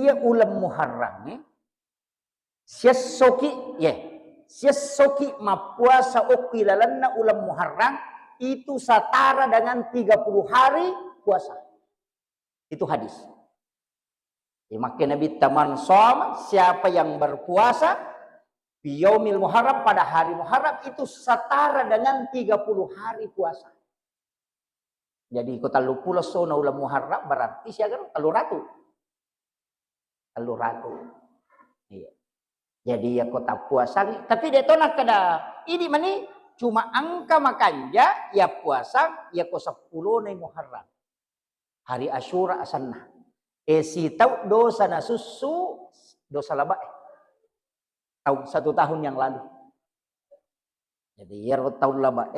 Iya ulam Muharram siasoki siasoki mapuasa ukilalanna ulam Muharram itu setara dengan 30 hari puasa. Itu hadis. Maka Nabi taman som, siapa yang berpuasa biyaumil Muharram pada hari Muharram itu setara dengan 30 hari puasa. Jadi kota lupulo sona ulam Muharram berarti siaga taluratu. Iya. Jadi ya kota puasa tapi dia tolak kada ini mani cuma angka makanja ya puasa ya ko 10 nih Muharram. Hari Asyura asanna. Si tahu dosa na susu dosa laba tahun 1 tahun yang lalu. Jadi ya tahun laba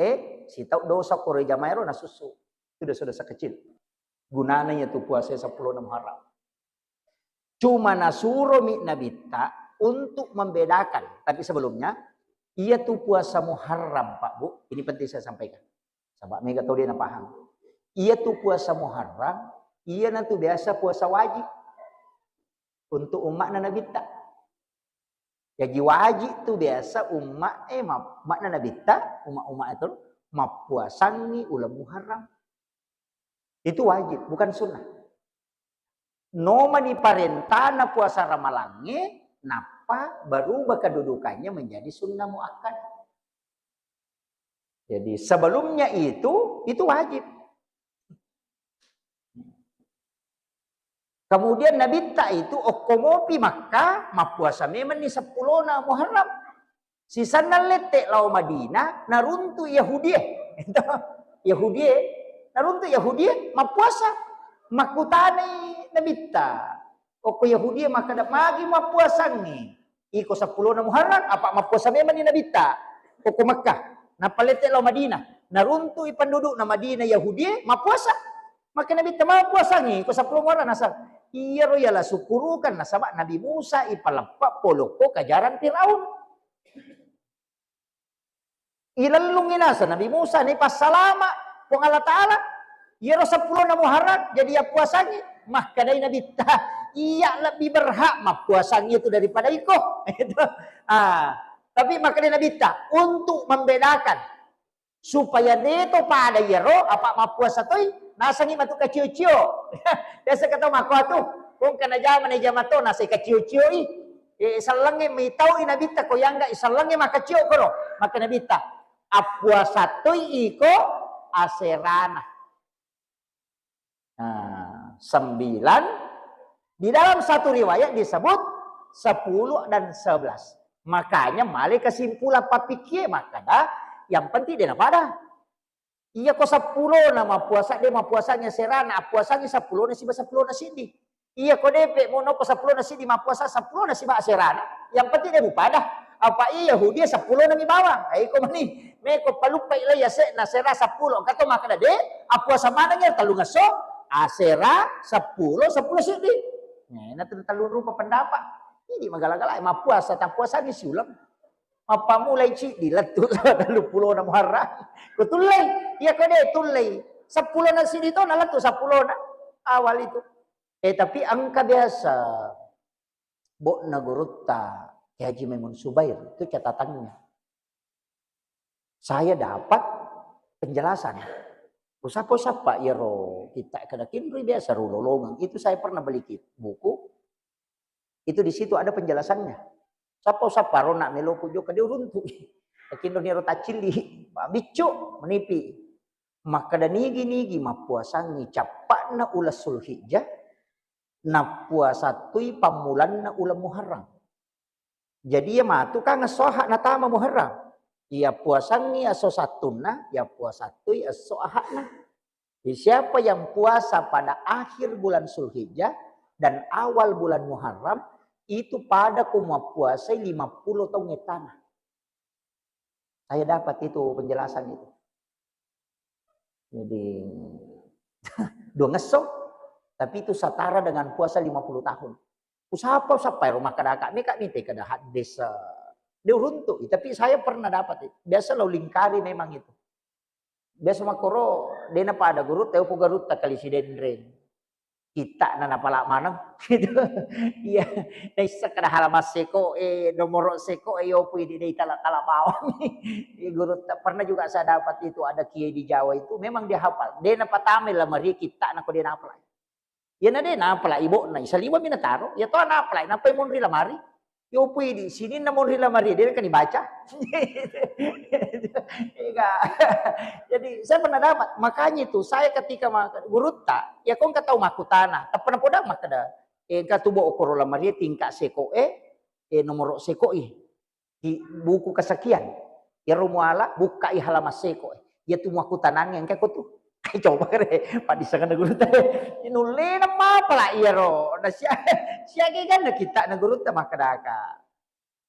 si tahu dosa kore jamairo na susu itu dosa kecil. Gunanya tuh puasa 10 Muharram. Cuma nasuro mi nabita untuk membedakan. Tapi sebelumnya ia tuh puasa Muharram Pak Bu. Ini penting saya sampaikan. Sahabat mega tahu dia na paham. Ia tuh puasa Muharram. Iya nanti biasa puasa wajib untuk umat nabita. Jadi wajib itu biasa umat mak nabita umat itu mapuasangi ulam Muharram. Itu wajib bukan sunnah. Noma di parentana puasa Ramalange napa berubah kedudukannya menjadi sunnah muakkad. Jadi sebelumnya itu wajib. Kemudian Nabi itu okomopi maka mapuasa memang ni 10 na Muharram. Sisa nalete lau Madinah naruntu Yahudi. Yahudi naruntu Yahudi mapuasa. Makutani Nabi ta. Oko Yahudi maka dak magi mapuasa ni. Iko 10 na Muharram apa mapuasa memang ni Nabi ta. Oko Makkah napalete lau Madinah naruntu penduduk na Madinah Yahudi mapuasa. Maka Nabi tamah puasa ni ko 10 Muharram asal. Iya royala syukurukan nasabak Nabi Musa ipalepak poloko kajaran Firaun. Ilalung inasa Nabi Musa ni pas salama pong Allah Ta'ala. Iya ro 10 na Muharram jadi ya puasanya. Maka dari Nabi iya lebih berhak mah puasanya itu daripada iko. Tapi maka dari Nabi untuk membedakan supaya deto pada yero apa mah puasa toy. Nasangi matu kaciu-ciu. Biasa kata mako atuh. Kung kana jaman ay jamato nasa kaciu-ciu isalange may tao inabita ko yangga isalange makaciu ko no. Maka nabita apuasa toy iko aserana. 9 di dalam satu riwayat disebut 10 dan 11. Makanya male kesimpulan papikye maka yang penting dia pada iya ko 10 nama puasa dia mah puasanya serana, puasanya 10 na siba 10 na sindi. Iya ko depe mo no ko 10 na sindi mah puasa 10 na siba serana. Yang penting dia bupada. Apa iya Yahudi 10 na mi bawang. Ai ko mani, me ko palupay la ya na sera 10. Kato maka de, puasa mana nya talu ngaso, asera 10 sindi. Nah, talun rupa pendapat. Ini magala-gala mah puasa ta puasa ni siulam. Apa mulai cik diletuk 20 na Muharram. Ko tulay, iya ko de tulay. 10 na sini to naletu 10 na awal itu. Tapi angka biasa Bo Nagurutta Haji Maimun Subair itu catatannya. Saya dapat penjelasan. Usapa ya ro kita kada kinri biasa rulolongan. Itu saya pernah beli buku. Itu di situ ada penjelasannya. Sapa rona meloko jo kade uruntu. Kindo ni rota cili, bicu menipi. Maka dan nigi mapuasangi capakna ulas Zulhijjah na puasa tui pamulanna ulam Muharram. Jadi ya matu kang soha na tama Muharram. Ia puasangi aso satuna, ya puasa tui aso ahakna. Siapa yang puasa pada akhir bulan Zulhijjah dan awal bulan Muharram itu pada kumua puasa 50 tahun tanah. Saya dapat itu penjelasan itu. Jadi dua ngesok, tapi itu setara dengan puasa 50 tahun. Usapa rumah kadaka ini kak nite kada hadis dia runtuh. Tapi saya pernah dapat itu. Biasa lo lingkari memang itu. Biasa makoro dena pada guru teu po garut kali si dendren. kita na napala manang gitu. Iya, dai sakada halamas seko nomor seko yo pwede dai tala-tala bawang. Guru pernah juga saya dapat itu ada kiai di Jawa itu memang dia hafal. Dia na patamil lah mari kita na ko dia napala. Ya na dia napala ibu na isa lima minataro. Ya to napala na pa mon rila mari. Yo pwede sini na mon rila mari dia kan dibaca. Jadi saya pernah dapat, makanya itu saya ketika guru tak, ya kau nggak tahu makutana, tak pernah podang makada. Katubo okorola maria tingkat seko nomor seko di buku kesekian. Ya rumuala buka halaman seko ya tuh makutanang yang kayak tuh. Coba kere, pak disangan guru teh. Inule nama pala iya ro. Nah siya kan kita na guru teh makadaka.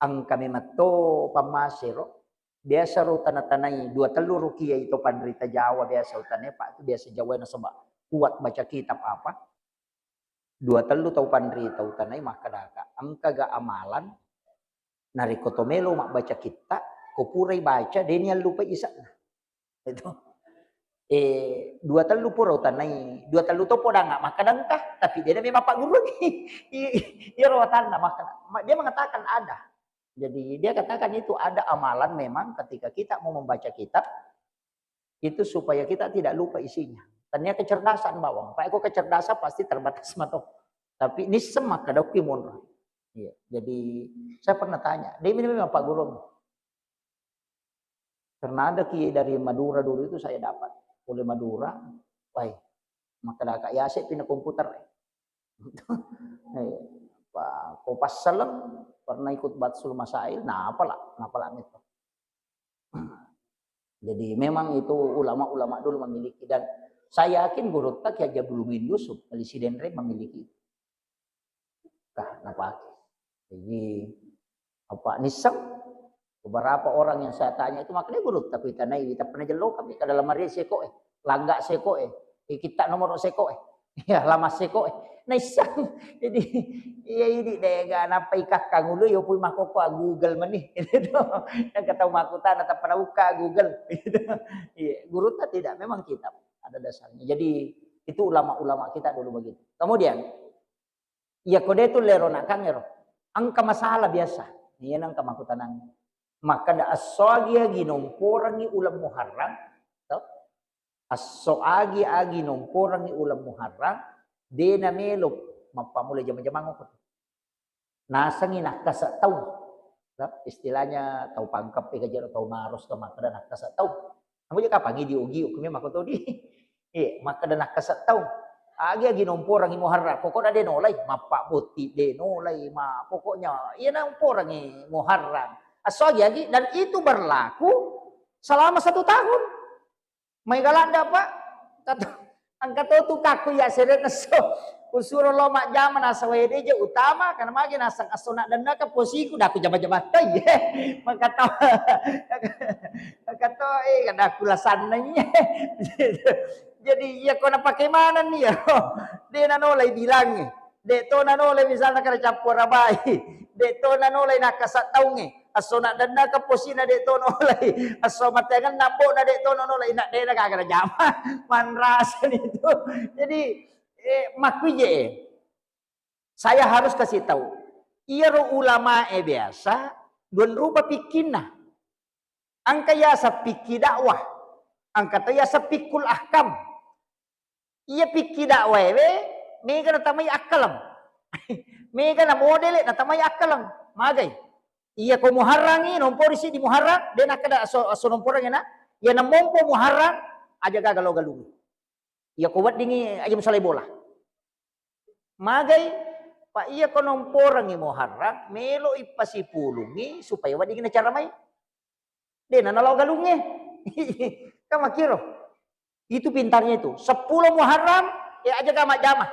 Ang kami mato pamasiro. Biasa ro tanah-tanai dua telur kiai itu pandrita Jawa biasa utannya pak itu biasa Jawa na soba kuat baca kitab apa dua telu tau pandrita utanai makadaka ang kaga amalan narikotomelo mak baca kita kopurai baca denia lupa isa itu dua telu pura utanai dua telu to poda nggak makadangkah tapi dia memang pak guru iya rawatan maka dia mengatakan ada. Jadi dia katakan itu ada amalan memang ketika kita mau membaca kitab itu supaya kita tidak lupa isinya. Ternyata kecerdasan bawang. Pak Eko kecerdasan pasti terbatas mato. Tapi ini semak kadauki mon. Iya. Jadi saya pernah tanya, dia memang Pak Guru. Karena ada kiai dari Madura dulu itu saya dapat oleh Madura. Baik. Maka dah kak Yasik pindah komputer. Pak Kopas Salam pernah ikut Batsul Masail, nah apalah itu. Jadi memang itu ulama-ulama dulu memiliki dan saya yakin guru tak ya Jabulumin Yusuf, Presiden Rem memiliki. Kenapa? Jadi apa nisam beberapa orang yang saya tanya itu makanya guru tapi tanai kita pernah jelo kami ke dalam hari seko langga seko kita nomor seko ya lama seko nisam jadi iya ini dega napa ikak kangulu yo pui makoko Google manih itu yang kata makutan atau pernah buka Google gitu. Iya guru tidak memang kitab ada dasarnya jadi itu ulama-ulama kita dulu begitu kemudian ya kode itu lero nakang ero angka masalah biasa iya nang kamakutanang maka da asoagi ginomporangi ulam muharram asoagi nomporangi ulam muharram dena melok mapamula jaman-jaman ko. Nasangin nakasa taw. Istilahnya tahu pangkap kajar tahu naros ka makada nakasa taw. Amo ja kapangi diugi kumi makoto di. Makada nakasa taw. Agi nomporang muharram pokoknya de nolay mapa buti de nolay pokoknya iya na nomporang muharram. Asagi dan itu berlaku selama 1 tahun. May galanda pa ang katoto kaku ya seret na so usuro loma jaman asa wede je utama karena magi nasang asona dan naka posiku daku jama-jama tay makato kada kulasan nanya jadi ya kona pakai mana nih ya dia nanolay bilang de to nanolay misalnya kada campur abai de to nanolay nakasataunge asona dan naka posina de to nolay aso matengan nambo na de to nolay nak de kagada jama manrasan itu jadi makuje saya harus kasih tahu iya ro ulama biasa don rupa pikirna angka ya sa pikir dakwah angka ya sa pikul ahkam iya pikir dakwah mega na tamay akalam mega na model na tamay akalam magay iya ko muharrangi nompor isi di muharram den akada aso nomporang na ya na mompo muharram aja gagalo-galo iya ko wat dingi aja musalay bola magay pa iya ko nomporang muharram melo ipasipulungi supaya wat dingi na cara may den nalaw galungnya kamakiro itu pintarnya itu 10 muharram ya aja gama jama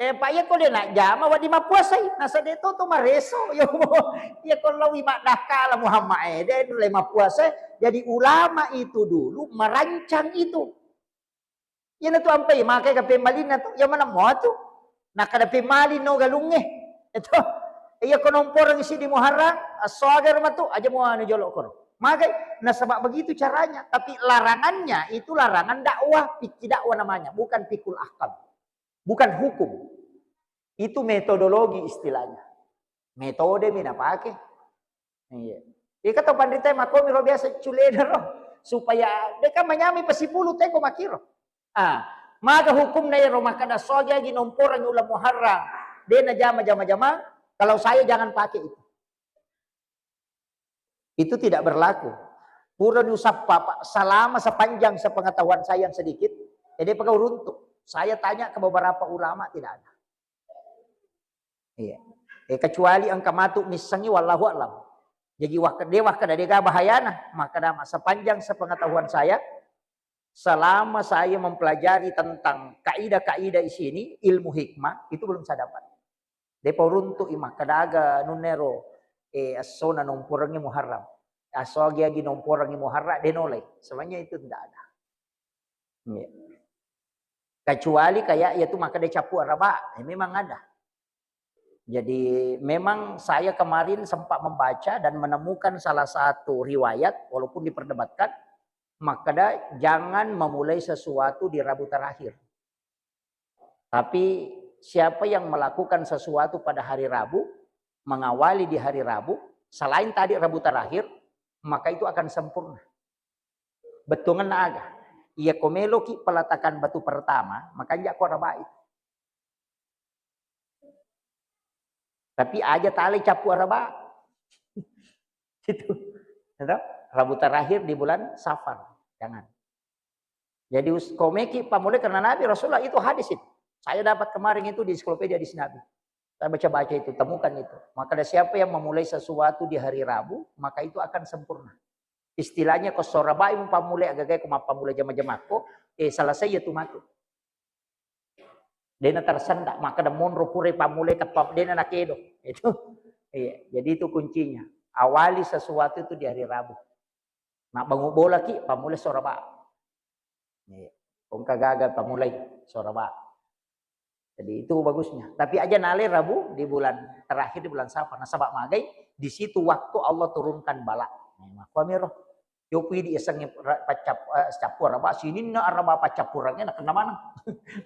Pak iya ko dia nak jama wadi mapuasay nasa dito to mareso yo iya ko lawi makdakala Muhammad dia nulay mapuasay jadi ulama itu dulu merancang itu yan na to ampay makay ka pemalin na to yaman mo to nakada pemalin no galunge ito iya ko nomporang isi di muharram asagar matu aja mo ano jolo ko makay nasabak begitu caranya tapi larangannya itu larangan dakwah pikir dakwah namanya bukan pikul ahkam. bukan hukum. Itu metodologi istilahnya. Metode mina pakai. Iya. Kata pandita makomi ro biasa culeda ro supaya mereka menyami pasipulu teko makiro. Maka hukum na ro makada soja gi nomporan ulam muharram. Dena jama kalau saya jangan pakai itu. Itu tidak berlaku. Pura diusap papa selama sepanjang sepengetahuan saya yang sedikit. Jadi pegau runtuh. Saya tanya ke beberapa ulama tidak ada. Iya. Kecuali angka matuk misangi wallahu alam. Jadi wakadewah kadadega bahayana. Maka sepanjang sepengetahuan saya. Selama saya mempelajari tentang kaidah-kaidah di sini. Ilmu hikmah. Itu belum saya dapat. Depo runtuh imah kadaga nunero. Asona nomporangi muharram. Asogi lagi nomporangi muharram. Denoleh. Semuanya itu tidak ada. Iya. Kecuali kayak yaitu maka dia capu araba. Memang ada. Jadi memang saya kemarin sempat membaca dan menemukan salah satu riwayat walaupun diperdebatkan, maka jangan memulai sesuatu di Rabu terakhir. Tapi siapa yang melakukan sesuatu pada hari Rabu, mengawali di hari Rabu, selain tadi Rabu terakhir, maka itu akan sempurna. Betungan naga. Ia komeloki peletakan batu pertama, makanya aku rabai. Tapi aja tali capu araba. Itu. Rabu terakhir di bulan Safar. Jangan. Jadi komeki pamule karena Nabi Rasulullah itu hadis itu. Saya dapat kemarin itu di ensiklopedia di Nabi. Saya baca-baca itu, temukan itu. Maka ada siapa yang memulai sesuatu di hari Rabu, maka itu akan sempurna. Istilahnya ko sorabai pamule agak-agak kuma pamule jama-jamako, selesai itu matu. Dena tersendak maka da monro pure pamule tepap dena nakedo. Itu. Iya, jadi itu kuncinya. Awali sesuatu itu di hari Rabu. Nak bangun bola ki pamule soraba. Iya. Kong kagagal pamulai soraba. Jadi itu bagusnya. Tapi aja nale Rabu di bulan terakhir di bulan Safar. Nah sabak magai di situ waktu Allah turunkan bala. Nah, mako Yopi di iseng capur araba sini na araba pacapurangnya nak kena mana?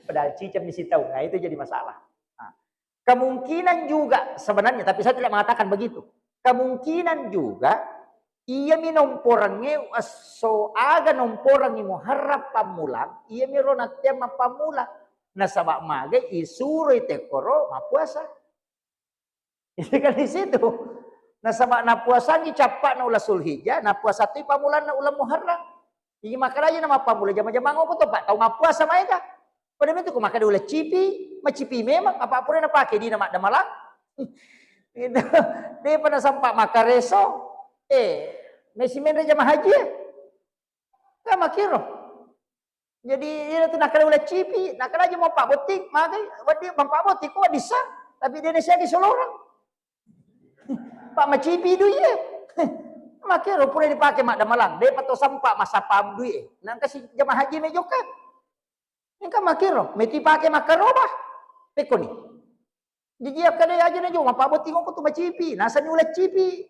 Padahal cicam mesti tahu. Nah itu jadi masalah. Nah, kemungkinan juga sebenarnya, tapi saya tidak mengatakan begitu. Kemungkinan juga ia minomporannya so aga nomporangi muharram pamulang, ia mironat tema pamulang. Nah sabak mage isuro tekoro mapuasa. Itu kan di situ. Nah sama na puasa ni capak na ulah Zulhijjah, na puasa tu pamulan na ulah Muharram. Ini makan aja nama pamula jama-jama ngoko tu pak tahu ngapuasa mereka. Pada itu ku makan ulah cipi, macipi memang apa pun na pakai di nama damalang. Dia pernah sampai makan reso. Nasi men jama haji. Kan makiro. Jadi dia tu nak kena ulah cipi, nak kena aja mau pak botik, makai wadi pak botik kok bisa, tapi dia nasi lagi solorang. Pak macipi duit ye. Makanya pura dipakai mak damalang. Dia patut sampak masa pam duit. Nang kasih jamaah haji mejokan. Ini kan makiro. Meti pakai makan robah. Peko ni. Jadi apa dia aja najo. Pak boti ngoko tu macipi. Nasa ni ulat cipi.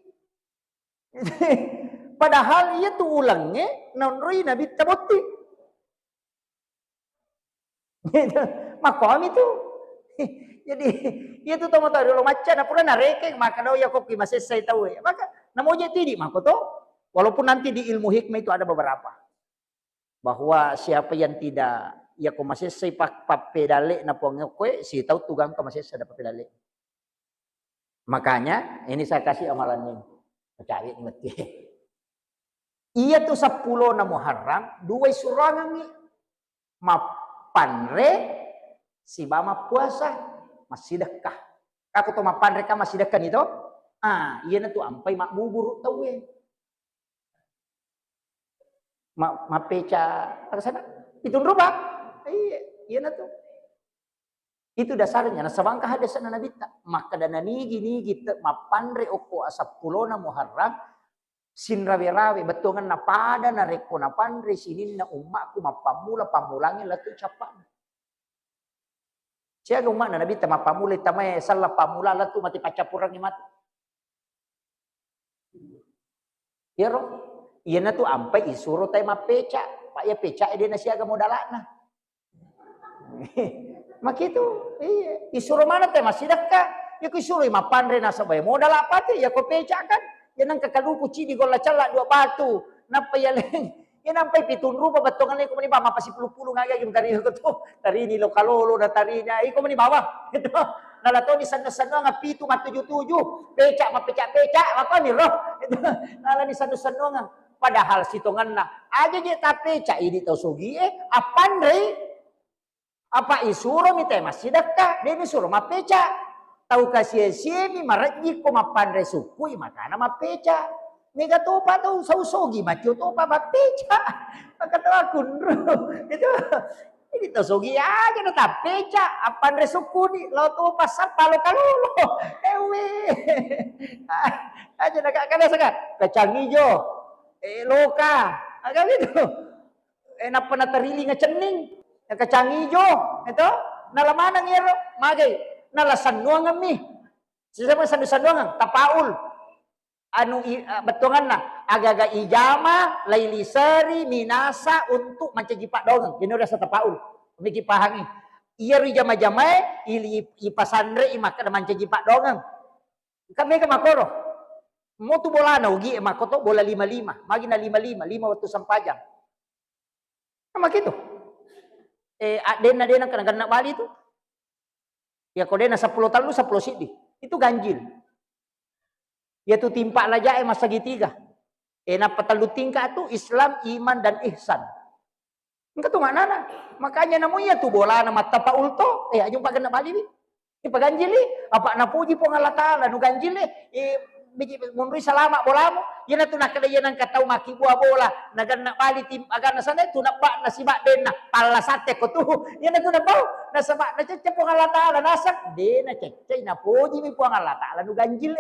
Padahal ia tu ulangnya nonroi nabi taboti. Makom itu. Jadi itu tomo tahu dulu macam apa pernah nareke maka do ya kopi masih saya tahu ya maka namoja tidi maka to walaupun nanti di ilmu hikmah itu ada beberapa bahwa siapa yang tidak ya ko masih saya pak papedale na pongokwe si tahu tugang ko masih saya dapat pedale makanya ini saya kasih amalannya percaya mati iya tu 10 na Muharram dua surangan ni mapanre si bama puasa masih dekat. Aku tu mapan mereka masih dekat itu. Iya na tu ampai mak bubur tahu eh. Mak peca apa sana? Itu rubah. Iya na tu. Itu dasarnya. Nah sabangka hadis na Nabi ta. Maka dana nigi kita mapan re oko asapulona Muharram sin rawe-rawe betongan na pada na reko na pandre sinin na umakku mapamula pamulangin latu capak. Siapa umat Nabi tama pamulai tamai salah pamula lah tu mati pacapurang ni mati. Ya roh, iya na tu ampai isuro tay mapeca, pak ya peca dia nasi agak modalana. Mak itu, iya. Disuruh mana teh masih dekat. Ya ku suruh mapandre nasa bay modal apa teh ya ko peca kan. Ya nang kakaluku cidi gola cala dua batu. Napa ya leng. Ya nampai pitun rupa batongan ko mani bama pasi pulu-pulu ngaga yung tari ko to. Tari ni lokalolo na tari na iko mani bawa. Ito. Nalato ni sanu-sanu nga pitu matuju-tuju. Peca mapeca-peca apa ni roh. Ito. Nala ni sanu-sanu nga padahal sitongan na aja je tapeca ini to sugi apandre apa isuro mi teh masih dekat dia mi suruh mapeca tahu kasih siemi maraji ko mapandre sukui makana mapeca mega topa tu sausogi macu topa mapeca maka tahu itu ini to sugi aja na tapeca apandre sukuni lo topa sapalo kalulu ewe aja nak kada sakat kacang hijau loka agak gitu enak pernah terili ngecening yang kacang hijau itu nalamana ngero magay nalasanuangan mi sisama sandusanuangan tapaul anu betongan na agaga ijama laili seri minasa untuk mancegipak dongang gino rasa tapaul miki pahangi iya ri jama-jama ili ipasandre imaka mancegipak dongang kami ke makoro mau tu bola na ugi makoto bola 55 magi na 55 waktu sampajang sama gitu dena kadang-kadang nak Bali itu ya kau dena 10 tahun 10 sidi itu ganjil ya tu timpa laja masa segitiga napa telu tingkat tu Islam iman dan ihsan engkau tu maknana makanya namanya tu bola nama tapaul to jumpa kena Bali ni ganjil ni apa na puji po Allah taala nu ganjil ni munri salama bolamu yana tu nakada yana katau maki buah bola nagan nak bali tim agana sana tu nak bak nasibak dena pala sate ko tu yana tu nak bau nasabak na cece pong Allah taala nasak dena cece na puji mi pong Allah taala nu ganjil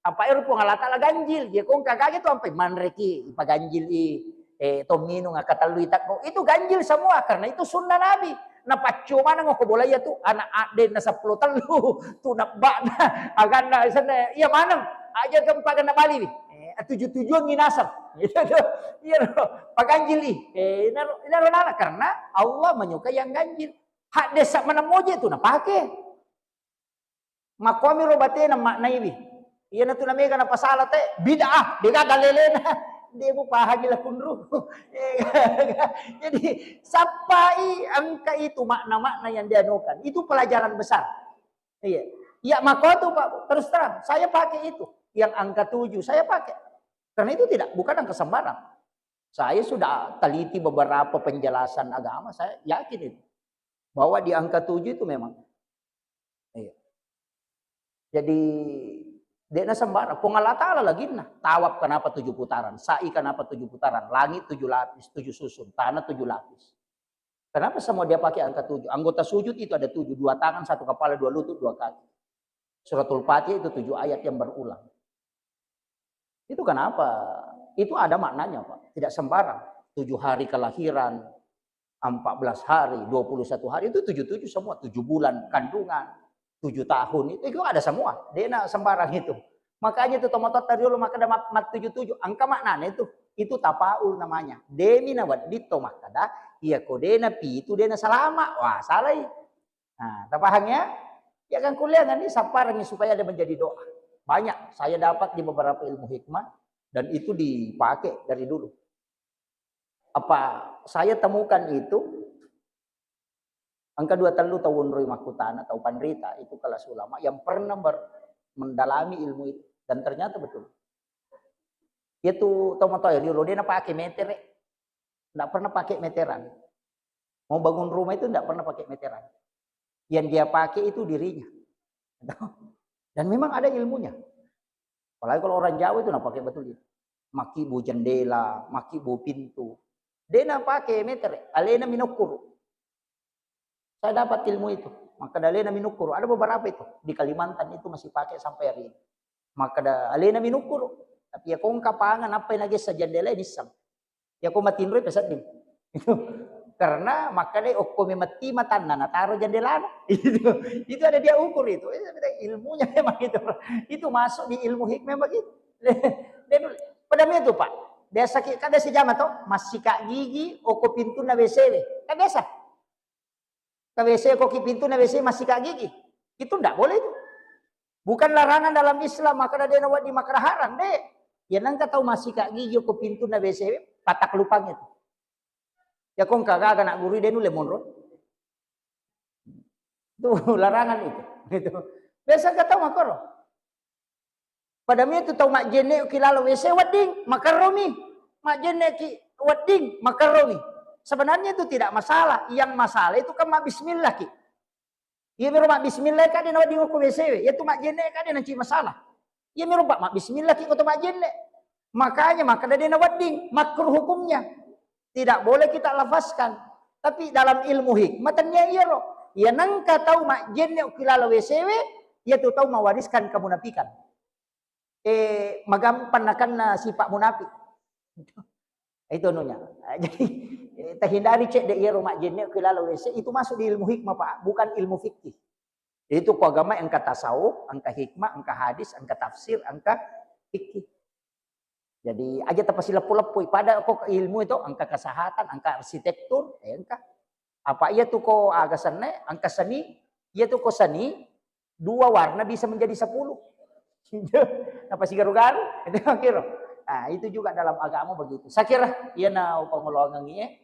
apa eru pong Allah taala ganjil ye kong kagage tu ampai manreki ipa ganjil tomino ngakatalu itak itu ganjil semua karena itu sunnah nabi napacu mana ngoko bola ya tu anak aden na 10 telu tu nak bak na agana sana iya mana aja tempat kena Bali tujuan nginasap iya paganjil nala karena Allah menyukai yang ganjil hak desa mana moje tu nak pakai makomi robate na maknai bi iya na tu na mega na pasala te bid'ah dia galelena dia mo pahagi lah kunru. Jadi sampai angka itu makna-makna yang dianukan itu pelajaran besar. Iya. Ya maka tuh Pak terus terang saya pakai itu yang angka 7 saya pakai karena itu bukan angka sembarang. Saya sudah teliti beberapa penjelasan agama saya yakin itu bahwa di angka 7 itu memang. Iya. Jadi Dena sembara, Allah Ta'ala lagi nah. Tawaf kenapa 7 putaran, sa'i kenapa 7 putaran, langit 7 lapis, 7 susun, tanah 7 lapis. Kenapa semua dia pakai angka 7? Anggota sujud itu ada 7, 2 tangan, 1 kepala, 2 lutut, 2 kaki. Suratul Fatihah itu 7 ayat yang berulang. Itu kenapa? Itu ada maknanya Pak, tidak sembarang. 7 hari kelahiran, 14 hari, 21 hari, itu 7 semua, 7 bulan kandungan. 7 tahun itu ada semua. Dia nak sembarang itu. Makanya itu tomatot tadi dulu maka ada mat 77. Angka maknanya itu tapaul namanya. Demi na wat dito makada iya kodena pi itu dena salama. Wah, salah. Nah, tapahangnya ya kan kuliah nanti saparnya supaya ada menjadi doa. Banyak saya dapat di beberapa ilmu hikmah dan itu dipakai dari dulu. Apa saya temukan itu angka 2 telu tahun Roy Makutana atau Panrita itu kelas ulama yang pernah mendalami ilmu itu dan ternyata betul. Itu tomato air dulu dia pakai meter, enggak pernah pakai meteran. Mau bangun rumah itu enggak pernah pakai meteran. Yang dia pakai itu dirinya. Dan memang ada ilmunya. Apalagi kalau orang Jawa itu enggak pakai betul itu. Maki bu jendela, maki bu pintu. Dia enggak pakai meter, alena minukur. Saya dapat ilmu itu. Maka dalena minukuru. Ada beberapa itu. Di Kalimantan itu masih pakai sampai hari ini. Maka dalena minukuru. Tapi ya kong kapangan apa yang lagi sajandela ini sam. Ya kong matinroy pesat din. Karena maka deh okko mati matan na taruh jandela. Itu ada dia ukur itu. Ilmunya memang itu. Itu masuk di ilmu hikmah begitu. Padahal itu Pak. Dia sakit kada sejama toh masih kak gigi okko pintu na WC. Kan biasa. Ke WC koki pintu na WC masih kak gigi. Itu ndak boleh itu. Bukan larangan dalam Islam, maka ada nawat di makra haram deh. Ya nang tahu masih kak gigi ke pintu na WC patak lupang itu. Ya kong kagak nak guru dia nu lemon ro. Itu larangan itu. Gitu. Biasa kata makro. Padahal itu tahu mak jene kilalo WC wading makaromi. Mak jene ki wading makaromi. Sebenarnya itu tidak masalah. Yang masalah itu kan mak bismillah ki. Iya miru mak bismillah kan dia wading ku WC. Ya tu mak jene kan dia nanti masalah. Iya miru mak bismillah ki ku mak jene. Makanya maka dia wading makruh hukumnya. Tidak boleh kita lafazkan. Tapi dalam ilmu hikmah tanya iya loh. Ya nangka tahu mak jene kilalo WC ya tu tahu mewariskan kemunafikan. Magampan akan sifat munafik. Itu nunya. Jadi terhindari cek de iya rumah jenne kilala WC itu masuk di ilmu hikmah Pak, bukan ilmu fikih. Itu ku agama angka tasawuf, angka hikmah, angka hadis, angka tafsir, angka fikih. Jadi aja tapasi lepu-lepu pada kok ilmu itu angka kesehatan, angka arsitektur, angka apa iya tuh kok agak seni, iya tuh kok seni, 2 warna bisa menjadi 10. Apa sih garu-garu? Itu kira. Nah, itu juga dalam agama begitu. Saya kira ia na pengolongan ini